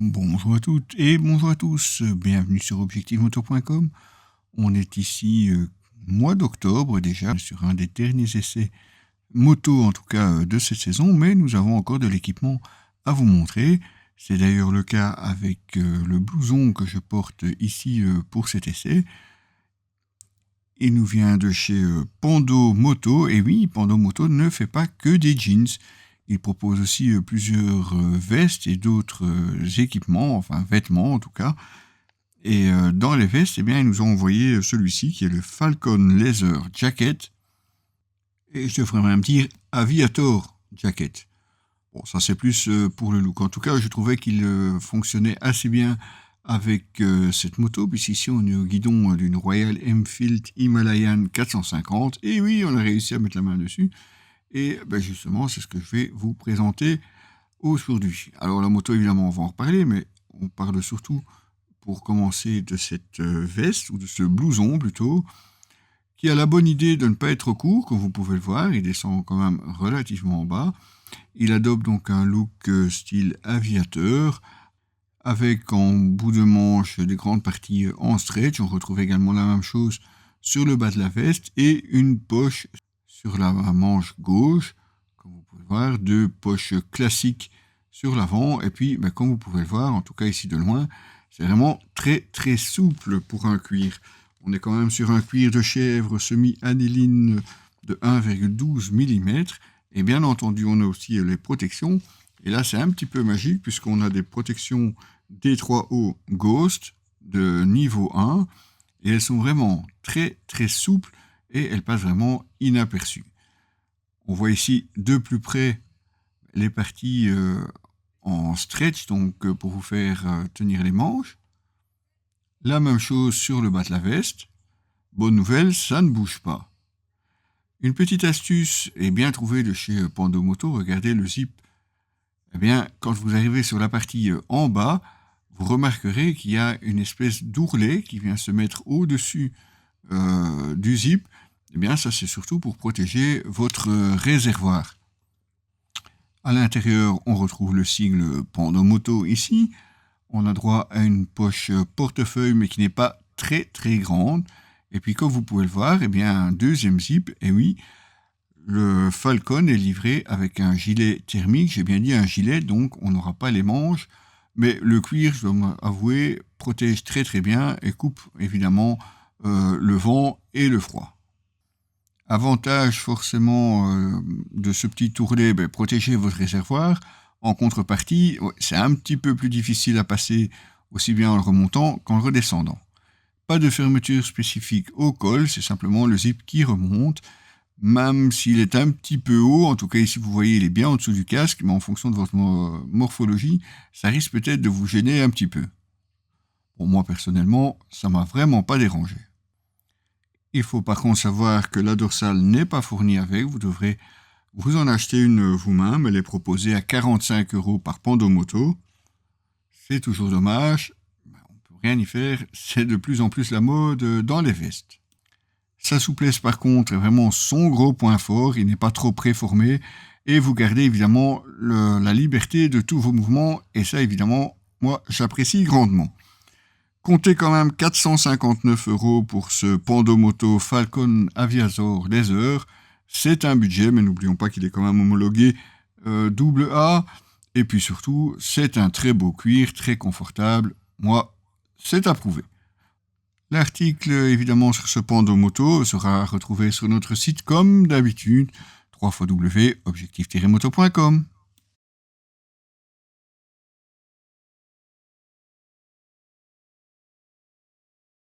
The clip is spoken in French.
Bonjour à toutes et bonjour à tous, bienvenue sur objectivemoto.com. On est ici mois d'octobre déjà, sur un des derniers essais moto en tout cas de cette saison, mais nous avons encore de l'équipement à vous montrer. C'est d'ailleurs le cas avec le blouson que je porte ici pour cet essai. Il nous vient de chez Pando Moto, et oui, Pando Moto ne fait pas que des jeans. Il propose aussi plusieurs vestes et d'autres équipements, enfin vêtements en tout cas. Et dans les vestes, eh bien, ils nous ont envoyé celui-ci qui est le Falcon Leather Jacket. Et je devrais même dire Aviator Jacket. Bon, ça c'est plus pour le look. En tout cas, je trouvais qu'il fonctionnait assez bien avec cette moto, puisqu'ici on est au guidon d'une Royal Enfield Himalayan 450. Et oui, on a réussi à mettre la main dessus. Et ben justement, c'est ce que je vais vous présenter aujourd'hui. Alors la moto, évidemment, on va en reparler, mais on parle surtout, pour commencer, de cette veste, ou de ce blouson plutôt, qui a la bonne idée de ne pas être court, comme vous pouvez le voir. Il descend quand même relativement bas. Il adopte donc un look style aviateur, avec en bout de manche des grandes parties en stretch. On retrouve également la même chose sur le bas de la veste et une poche sur la manche gauche, comme vous pouvez le voir, deux poches classiques sur l'avant, et puis comme vous pouvez le voir, en tout cas ici de loin, c'est vraiment très très souple pour un cuir. On est quand même sur un cuir de chèvre semi-aniline de 1,12 mm, et bien entendu on a aussi les protections, et là c'est un petit peu magique puisqu'on a des protections D3O Ghost de niveau 1, et elles sont vraiment très très souples, et elle passe vraiment inaperçue. On voit ici de plus près les parties en stretch, donc pour vous faire tenir les manches. La même chose sur le bas de la veste. Bonne nouvelle, ça ne bouge pas. Une petite astuce est bien trouvée de chez Pando Moto. Regardez le zip. Eh bien, quand vous arrivez sur la partie en bas, vous remarquerez qu'il y a une espèce d'ourlet qui vient se mettre au-dessus du zip. Eh bien, ça c'est surtout pour protéger votre réservoir. À l'intérieur, on retrouve le sigle Pando Moto ici. On a droit à une poche portefeuille, mais qui n'est pas très très grande. Et puis, comme vous pouvez le voir, eh bien, un deuxième zip. Et oui, le Falcon est livré avec un gilet thermique. J'ai bien dit un gilet, donc on n'aura pas les manches. Mais le cuir, je dois avouer, protège très très bien et coupe évidemment le vent et le froid. Avantage forcément de ce petit ourlet, protéger votre réservoir. En contrepartie, c'est un petit peu plus difficile à passer aussi bien en le remontant qu'en le redescendant. Pas de fermeture spécifique au col, c'est simplement le zip qui remonte, même s'il est un petit peu haut. En tout cas ici vous voyez il est bien en dessous du casque, mais en fonction de votre morphologie, ça risque peut-être de vous gêner un petit peu. Pour moi personnellement, ça m'a vraiment pas dérangé. Il faut par contre savoir que la dorsale n'est pas fournie avec, vous devrez vous en acheter une vous-même, elle est proposée à 45 € par Pando Moto. C'est toujours dommage, on ne peut rien y faire, c'est de plus en plus la mode dans les vestes. Sa souplesse par contre est vraiment son gros point fort, il n'est pas trop préformé, et vous gardez évidemment la liberté de tous vos mouvements, et ça évidemment, moi j'apprécie grandement. Comptez quand même 459 € pour ce Pando Moto Falcon Aviator Leather. C'est un budget, mais n'oublions pas qu'il est quand même homologué AA. Et puis surtout, c'est un très beau cuir, très confortable. Moi, c'est approuvé. L'article, évidemment, sur ce Pando Moto sera retrouvé sur notre site comme d'habitude, www.objectif-moto.com.